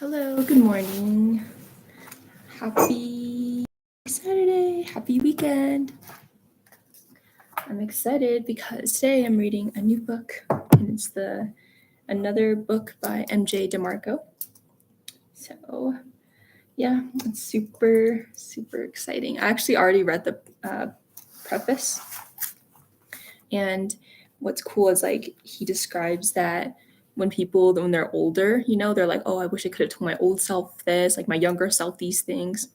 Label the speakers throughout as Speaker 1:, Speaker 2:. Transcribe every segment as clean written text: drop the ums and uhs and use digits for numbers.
Speaker 1: Hello, good morning. Happy Saturday, happy weekend. I'm excited because today I'm reading a new book, and it's another book by MJ DeMarco. So yeah, it's super, super exciting. I actually already read the preface, and what's cool is like he describes that when they're older, they're like, oh, I wish I could have told my old self this, like my younger self these things.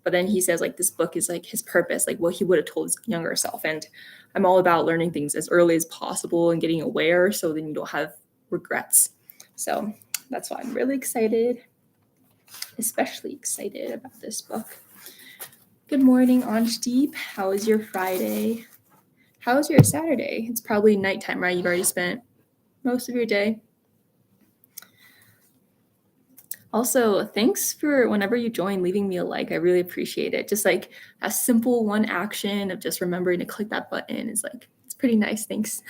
Speaker 1: But then he says like this book is like his purpose, like what he would have told his younger self. And I'm all about learning things as early as possible and getting aware so then you don't have regrets. So that's why I'm really excited, especially excited about this book. Good morning, Anjdeep. How was your Friday? How was your Saturday? It's probably nighttime, right? You've already spent most of your day. Also, thanks for whenever you join, leaving me a like. I really appreciate it. Just like a simple one action of just remembering to click that button is like, it's pretty nice. Thanks.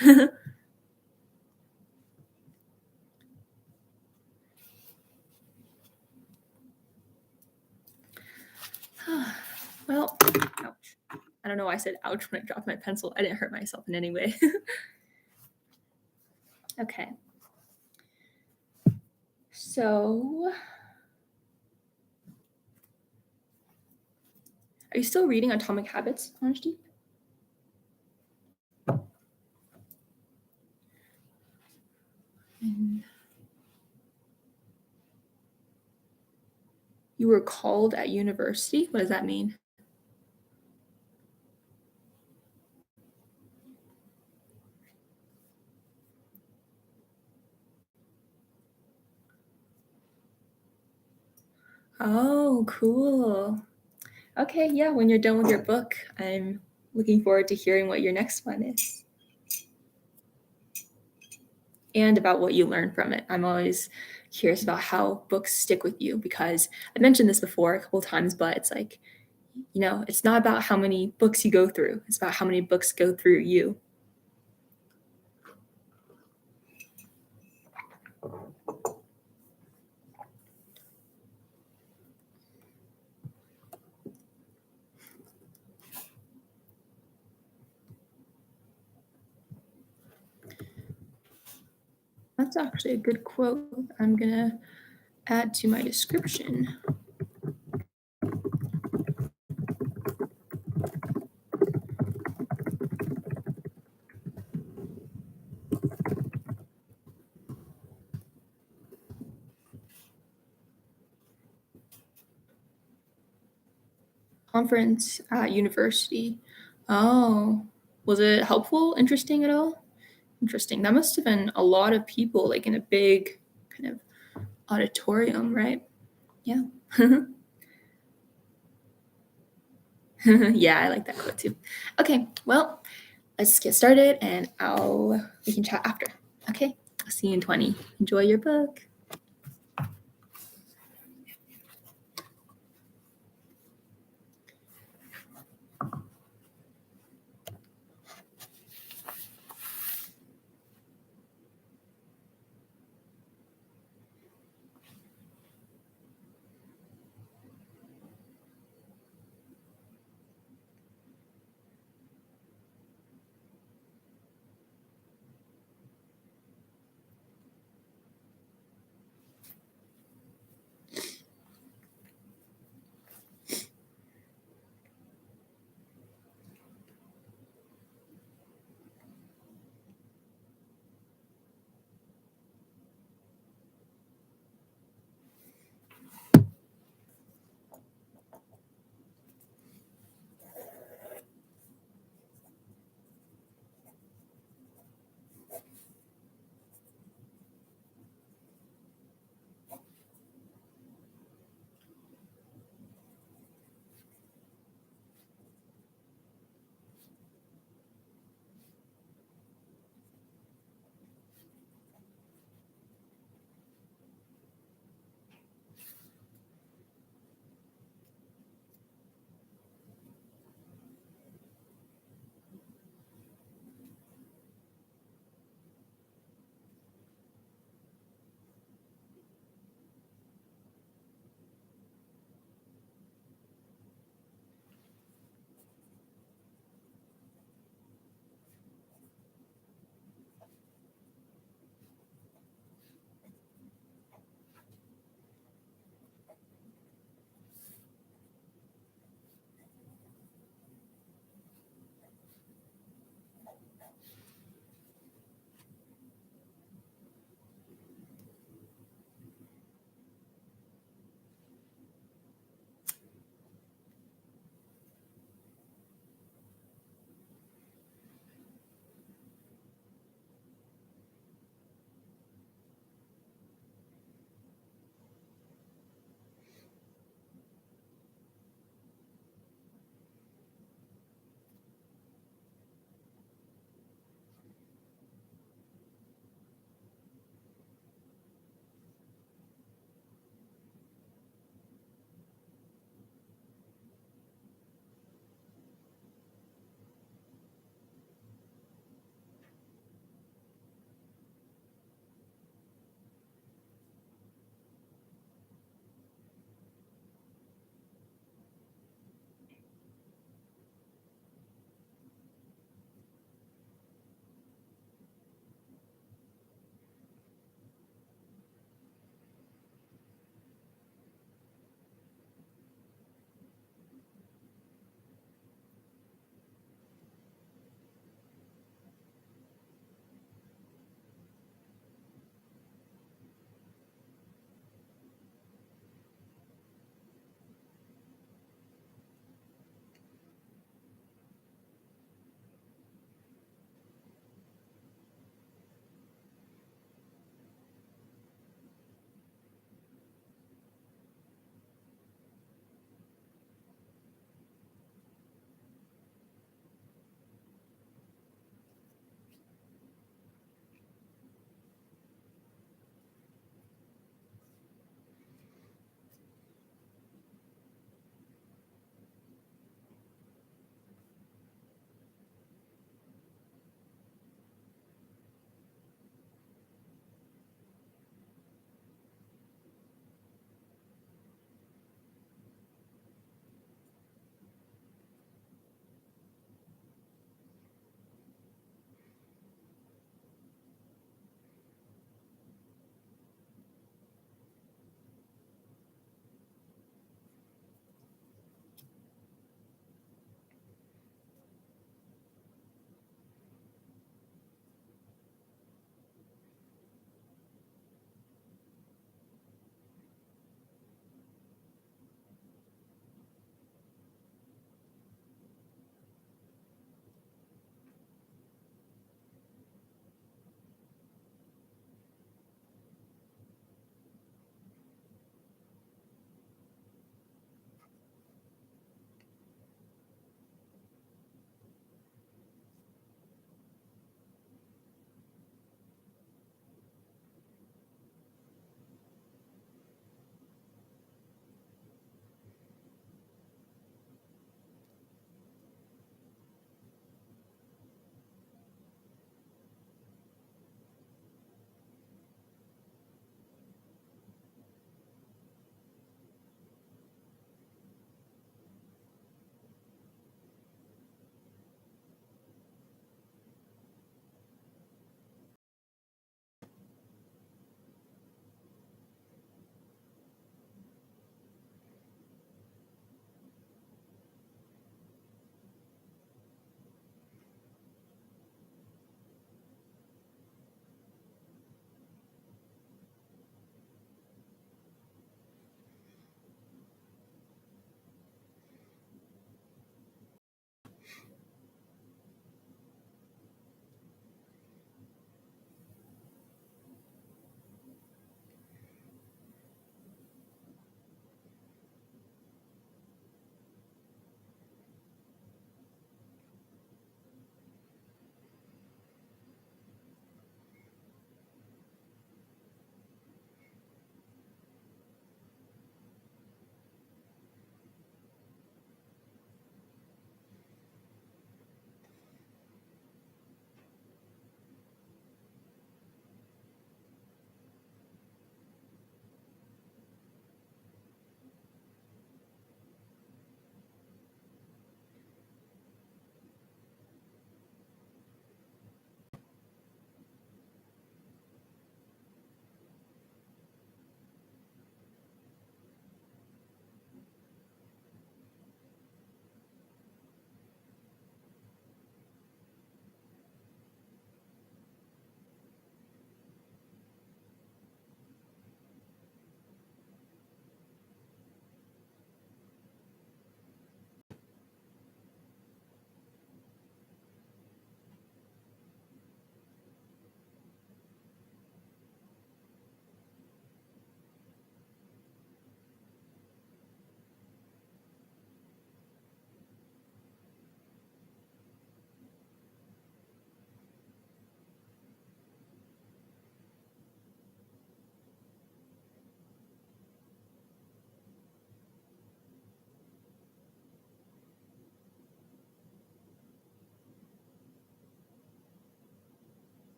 Speaker 1: Well, ouch. I don't know why I said ouch when I dropped my pencil. I didn't hurt myself in any way. Okay. So, are you still reading Atomic Habits, Anjdeep? You were called at university? What does that mean? Oh, cool. Okay, yeah, when you're done with your book, I'm looking forward to hearing what your next one is and about what you learn from it. I'm always curious about how books stick with you because I mentioned this before a couple times, but it's like, it's not about how many books you go through, it's about how many books go through you. That's actually a good quote. I'm going to add to my description. Conference at university. Oh, was it helpful, interesting at all? Interesting. That must have been a lot of people, like in a big kind of auditorium, right? Yeah. Yeah, I like that quote too. Okay, well, let's get started and we can chat after. Okay, I'll see you in 20. Enjoy your book.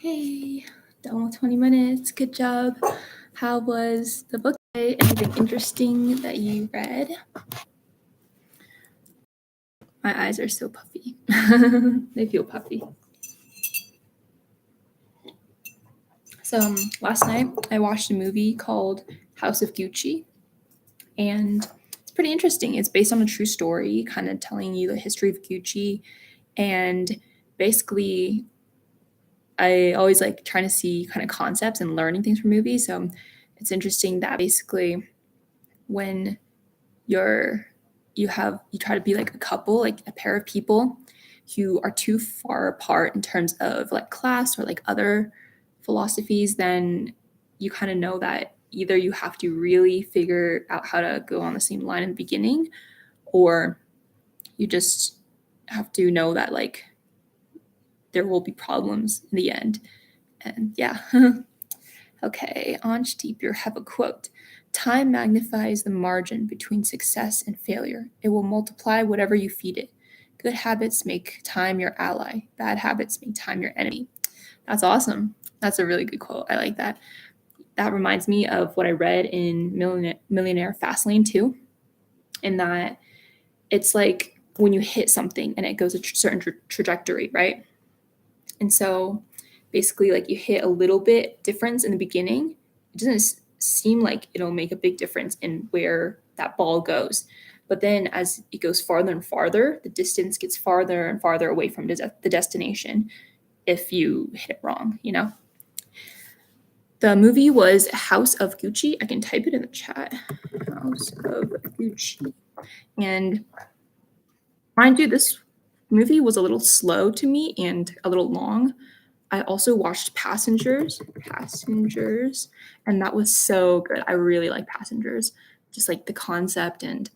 Speaker 1: Okay, done with 20 minutes. Good job. How was the book today? Anything interesting that you read? My eyes are so puffy. They feel puffy. So last night I watched a movie called House of Gucci, and it's pretty interesting. It's based on a true story, kind of telling you the history of Gucci, and basically I always like trying to see kind of concepts and learning things from movies. So it's interesting that basically when you try to be like a couple, like a pair of people who are too far apart in terms of like class or like other philosophies, then you kind of know that either you have to really figure out how to go on the same line in the beginning, or you just have to know that like there will be problems in the end. And yeah. Okay, Deep, you have a quote. Time magnifies the margin between success and failure. It will multiply whatever you feed it. Good habits make time your ally. Bad habits make time your enemy. That's awesome. That's a really good quote. I like that. That reminds me of what I read in Millionaire Fastlane too, in that it's like when you hit something and it goes a certain trajectory, right? And so basically, like you hit a little bit difference in the beginning, it doesn't seem like it'll make a big difference in where that ball goes. But then as it goes farther and farther, the distance gets farther and farther away from the destination if you hit it wrong, you know? The movie was House of Gucci. I can type it in the chat. House of Gucci. And mind you, this movie was a little slow to me and a little long. I also watched Passengers, and that was so good. I really like Passengers, just like the concept, and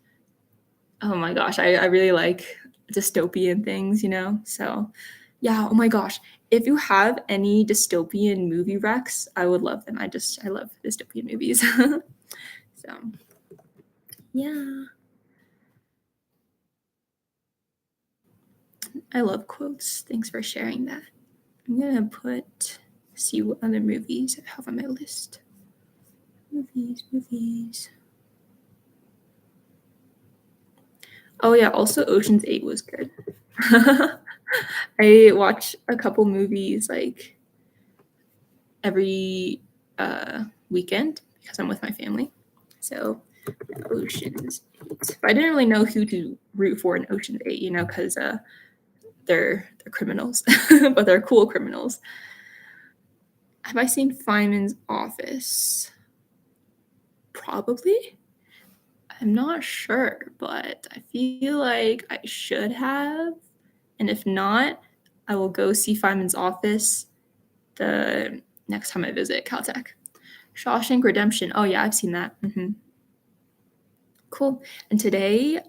Speaker 1: oh my gosh, I really like dystopian things, you know? So yeah, oh my gosh. If you have any dystopian movie recs, I would love them. I love dystopian movies. So yeah. I love quotes. Thanks for sharing that. I'm gonna see what other movies I have on my list. Movies. Oh yeah, also Ocean's 8 was good. I watch a couple movies like every weekend because I'm with my family. So Ocean's 8. But I didn't really know who to root for in Ocean's 8, you know, because they're criminals, but they're cool criminals. Have I seen Feynman's Office? Probably. I'm not sure, but I feel like I should have. And if not, I will go see Feynman's Office the next time I visit Caltech. Shawshank Redemption. Oh, yeah, I've seen that. Cool. And today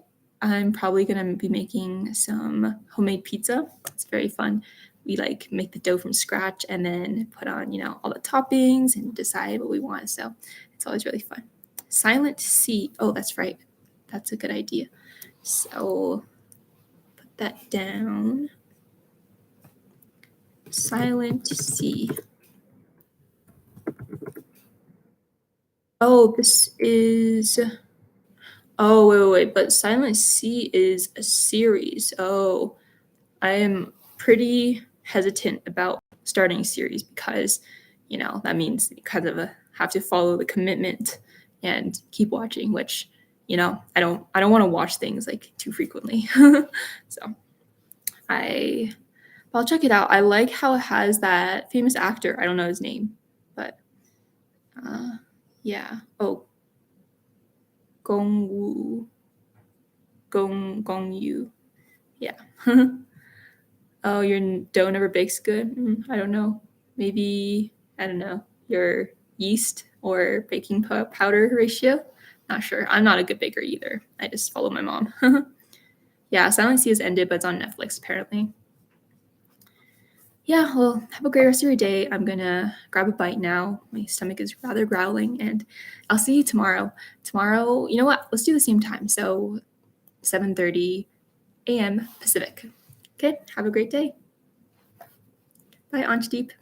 Speaker 1: I'm probably going to be making some homemade pizza. It's very fun. We like make the dough from scratch and then put on, you know, all the toppings and decide what we want. So it's always really fun. Silent C. Oh, that's right. That's a good idea. So put that down. Silent C. Oh, this is. Oh, wait. But Silent C is a series. Oh, I am pretty hesitant about starting a series because, you know, that means you kind of have to follow the commitment and keep watching, which, you know, I don't want to watch things like too frequently. So I'll check it out. I like how it has that famous actor. I don't know his name, but yeah. Oh, Gong Yu. Yeah. Oh, your dough never bakes good? I don't know. Maybe, I don't know, your yeast or baking powder ratio? Not sure. I'm not a good baker either. I just follow my mom. Yeah, Silent Sea has ended, but it's on Netflix apparently. Yeah, well, have a great rest of your day. I'm gonna grab a bite now. My stomach is rather growling, and I'll see you tomorrow. Tomorrow, you know what? Let's do the same time. So 7:30 a.m. Pacific. Okay, have a great day. Bye, Deep.